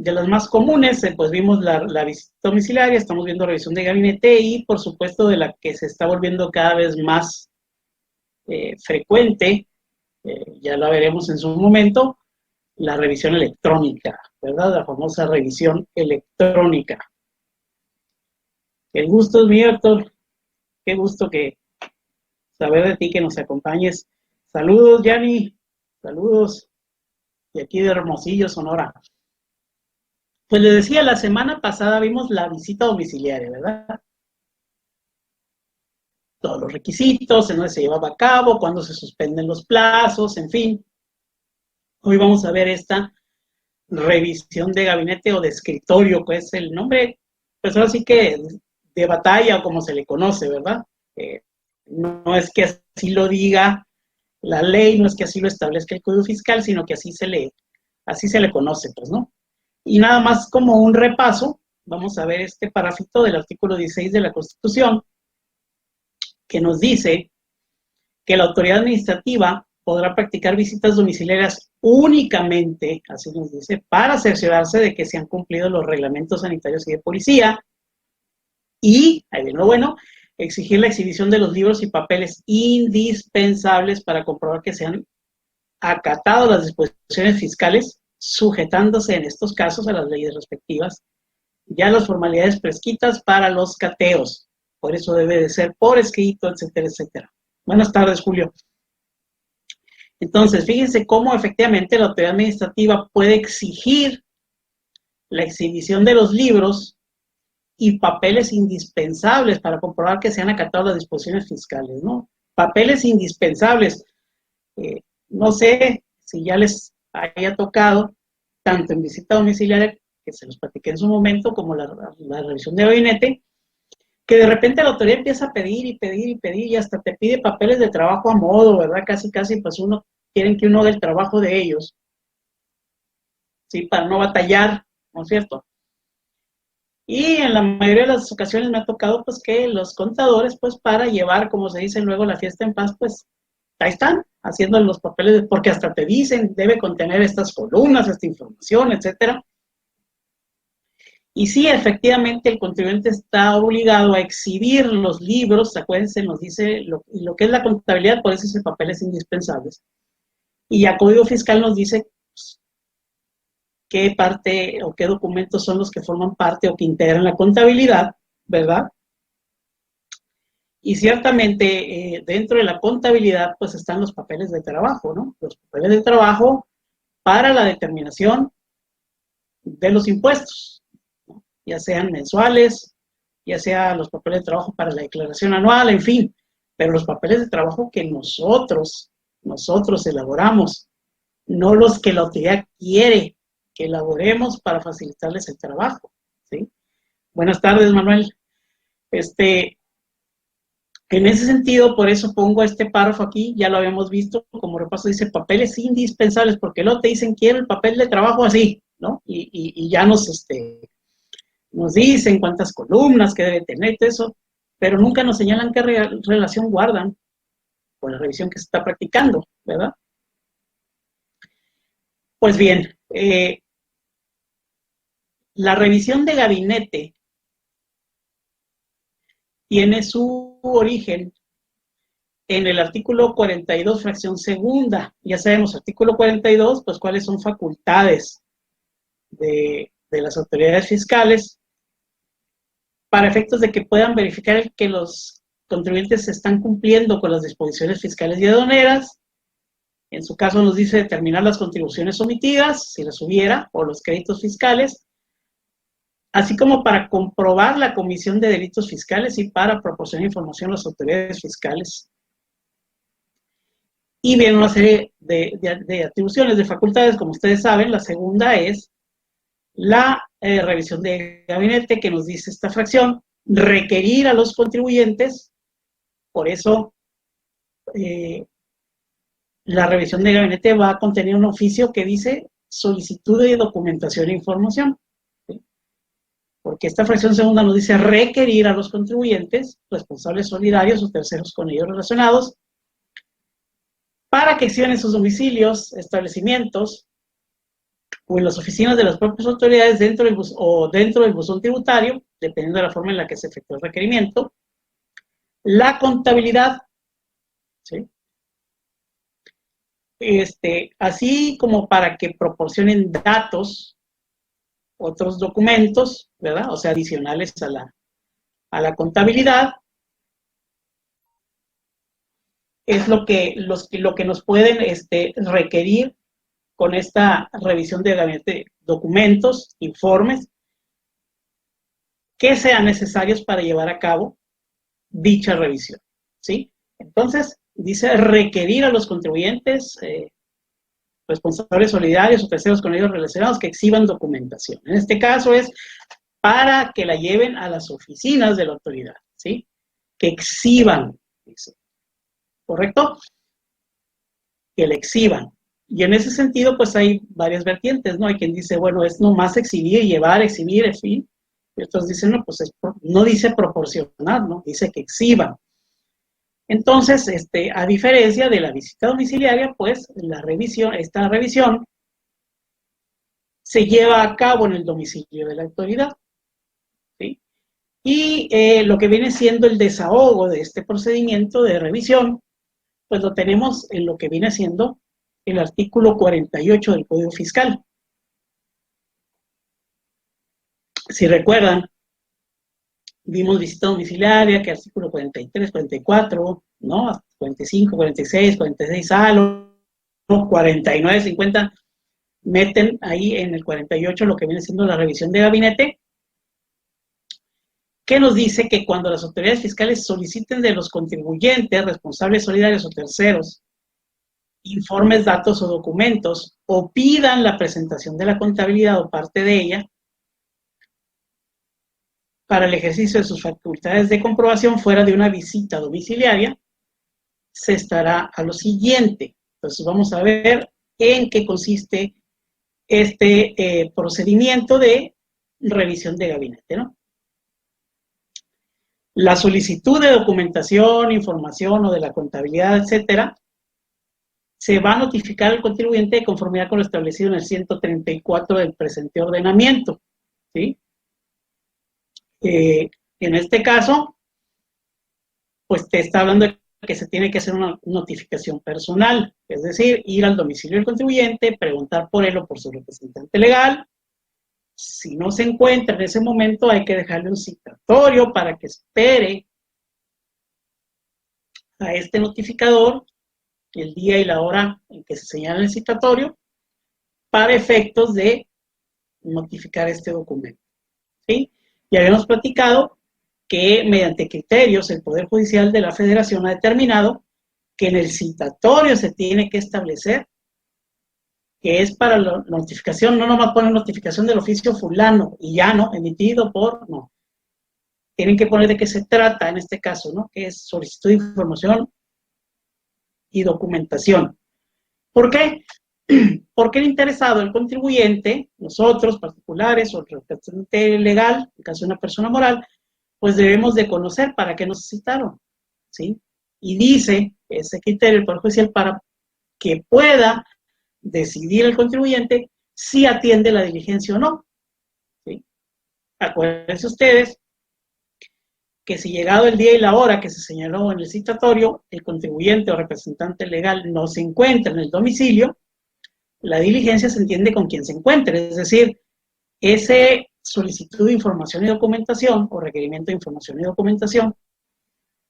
de las más comunes, pues vimos la visita domiciliaria, estamos viendo revisión de gabinete y, por supuesto, de la que se está volviendo cada vez más frecuente, ya la veremos en su momento, la revisión electrónica, ¿verdad? La famosa revisión electrónica. El gusto es mío, Héctor. Qué gusto que saber de ti, que nos acompañes. Saludos, Yanni. Saludos. De aquí de Hermosillo, Sonora. Pues les decía, la semana pasada vimos la visita domiciliaria, ¿verdad? Todos los requisitos, en dónde se llevaba a cabo, cuándo se suspenden los plazos, en fin. Hoy vamos a ver esta revisión de gabinete o de escritorio, pues el nombre, pues ahora sí que de batalla o como se le conoce, ¿verdad? No es que así lo diga la ley, no es que así lo establezca el Código Fiscal, sino que así se le conoce, pues, ¿no? Y nada más como un repaso, vamos a ver este parrafito del artículo 16 de la Constitución, que nos dice que la autoridad administrativa podrá practicar visitas domiciliarias únicamente, así nos dice, para cerciorarse de que se han cumplido los reglamentos sanitarios y de policía, y, ahí viene lo bueno, exigir la exhibición de los libros y papeles indispensables para comprobar que se han acatado las disposiciones fiscales, sujetándose en estos casos a las leyes respectivas, ya las formalidades prescritas para los cateos. Por eso debe de ser por escrito, etcétera, etcétera. Buenas tardes, Julio. Entonces, fíjense cómo efectivamente la autoridad administrativa puede exigir la exhibición de los libros y papeles indispensables para comprobar que se han acatado las disposiciones fiscales, ¿no? Papeles indispensables. No sé si ya les haya tocado, tanto en visita domiciliaria, que se los platiqué en su momento, como la revisión de gabinete, que de repente la autoridad empieza a pedir y pedir y pedir y hasta te pide papeles de trabajo a modo, ¿verdad? Casi, pues quieren que uno haga el trabajo de ellos, ¿sí? Para no batallar, ¿no es cierto? Y en la mayoría de las ocasiones me ha tocado, pues, que los contadores, pues, para llevar, como se dice luego, la fiesta en paz, pues, ahí están, haciendo los papeles, porque hasta te dicen, debe contener estas columnas, esta información, etcétera. Y sí, efectivamente, el contribuyente está obligado a exhibir los libros, acuérdense, nos dice lo que es la contabilidad, por eso ese papel es indispensable. Y el Código Fiscal nos dice pues, qué parte o qué documentos son los que forman parte o que integran la contabilidad, ¿verdad? Y ciertamente dentro de la contabilidad pues están los papeles de trabajo, ¿no? Los papeles de trabajo para la determinación de los impuestos, ¿no? Ya sean mensuales, ya sea los papeles de trabajo para la declaración anual, en fin, pero los papeles de trabajo que nosotros elaboramos, no los que la autoridad quiere que elaboremos para facilitarles el trabajo, ¿sí? Buenas tardes, Manuel. En ese sentido, por eso pongo este párrafo aquí, ya lo habíamos visto, como repaso dice papeles indispensables, porque luego te dicen quiero el papel de trabajo así, ¿no? Y ya nos dicen cuántas columnas que debe tener, todo eso, pero nunca nos señalan qué relación guardan con la revisión que se está practicando, ¿verdad? Pues bien, la revisión de gabinete tiene su origen en el artículo 42, fracción segunda. Ya sabemos, artículo 42, pues cuáles son facultades de las autoridades fiscales para efectos de que puedan verificar que los contribuyentes están cumpliendo con las disposiciones fiscales y aduaneras. En su caso nos dice determinar las contribuciones omitidas, si las hubiera, o los créditos fiscales, así como para comprobar la comisión de delitos fiscales y para proporcionar información a las autoridades fiscales. Y viene una serie de atribuciones, de facultades, como ustedes saben. La segunda es la revisión de gabinete, que nos dice esta fracción, requerir a los contribuyentes, por eso la revisión de gabinete va a contener un oficio que dice solicitud de documentación e información, ¿sí? Porque esta fracción segunda nos dice requerir a los contribuyentes, responsables solidarios o terceros con ellos relacionados, para que exhiban en sus domicilios, establecimientos, o en las oficinas de las propias autoridades dentro del buzón tributario, dependiendo de la forma en la que se efectúa el requerimiento. La contabilidad, ¿sí? Así como para que proporcionen datos, otros documentos, ¿verdad? O sea, adicionales a la contabilidad, es lo que nos pueden requerir con esta revisión de gabinete, documentos, informes, que sean necesarios para llevar a cabo dicha revisión, ¿sí? Entonces, dice requerir a los contribuyentes, responsables solidarios o terceros con ellos relacionados que exhiban documentación. En este caso es para que la lleven a las oficinas de la autoridad, ¿sí? Que exhiban, dice. ¿Correcto? Que la exhiban. Y en ese sentido, pues hay varias vertientes, ¿no? Hay quien dice, bueno, es nomás exhibir, llevar, exhibir, en fin. Y otros dicen, no, pues no dice proporcionar, ¿no? Dice que exhiban. Entonces, a diferencia de la visita domiciliaria, pues esta revisión se lleva a cabo en el domicilio de la autoridad, ¿sí? Y lo que viene siendo el desahogo de este procedimiento de revisión, pues lo tenemos en lo que viene siendo el artículo 48 del Código Fiscal. Si recuerdan, vimos visita domiciliaria, que artículo 43, 44, ¿no? 45, 46, 46A, 49, 50, meten ahí en el 48 lo que viene siendo la revisión de gabinete, que nos dice que cuando las autoridades fiscales soliciten de los contribuyentes, responsables solidarios o terceros, informes, datos o documentos, o pidan la presentación de la contabilidad o parte de ella, para el ejercicio de sus facultades de comprobación fuera de una visita domiciliaria, se estará a lo siguiente. Entonces vamos a ver en qué consiste este procedimiento de revisión de gabinete, ¿no? La solicitud de documentación, información o de la contabilidad, etcétera, se va a notificar al contribuyente de conformidad con lo establecido en el 134 del presente ordenamiento, ¿sí? En este caso, pues te está hablando de que se tiene que hacer una notificación personal, es decir, ir al domicilio del contribuyente, preguntar por él o por su representante legal. Si no se encuentra en ese momento, hay que dejarle un citatorio para que espere a este notificador el día y la hora en que se señala el citatorio para efectos de notificar este documento, ¿sí? Ya habíamos platicado que mediante criterios el Poder Judicial de la Federación ha determinado que en el citatorio se tiene que establecer que es para la notificación, no nomás ponen notificación del oficio fulano y ya, ¿no? Emitido por, no. Tienen que poner de qué se trata en este caso, ¿no? Que es solicitud de información y documentación. ¿Por qué? Porque el interesado, el contribuyente, nosotros particulares o el representante legal, en caso de una persona moral, pues debemos de conocer para qué nos citaron, ¿sí? Y dice ese criterio el Poder Judicial para que pueda decidir el contribuyente si atiende la diligencia o no, ¿sí? Acuérdense ustedes que si llegado el día y la hora que se señaló en el citatorio, el contribuyente o representante legal no se encuentra en el domicilio, la diligencia se entiende con quien se encuentre, es decir, ese solicitud de información y documentación o requerimiento de información y documentación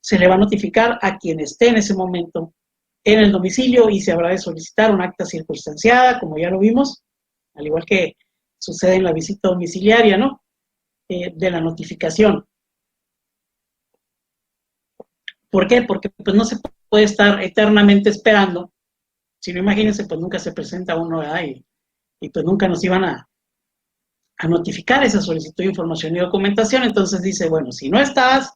se le va a notificar a quien esté en ese momento en el domicilio y se habrá de solicitar un acta circunstanciada, como ya lo vimos, al igual que sucede en la visita domiciliaria, ¿no? De la notificación. ¿Por qué? Porque pues no se puede estar eternamente esperando. Si no, imagínense, pues nunca se presenta uno, ¿verdad? Y pues nunca nos iban a notificar esa solicitud de información y documentación. Entonces dice, bueno, si no estás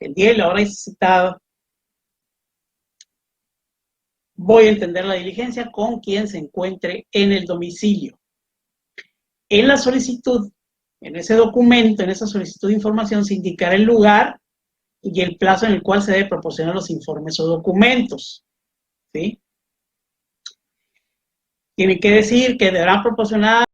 el día y la hora citada, voy a entender la diligencia con quien se encuentre en el domicilio. En la solicitud, en ese documento, en esa solicitud de información, se indicará el lugar y el plazo en el cual se debe proporcionar los informes o documentos, ¿sí? Tienen que decir que deberán proporcionar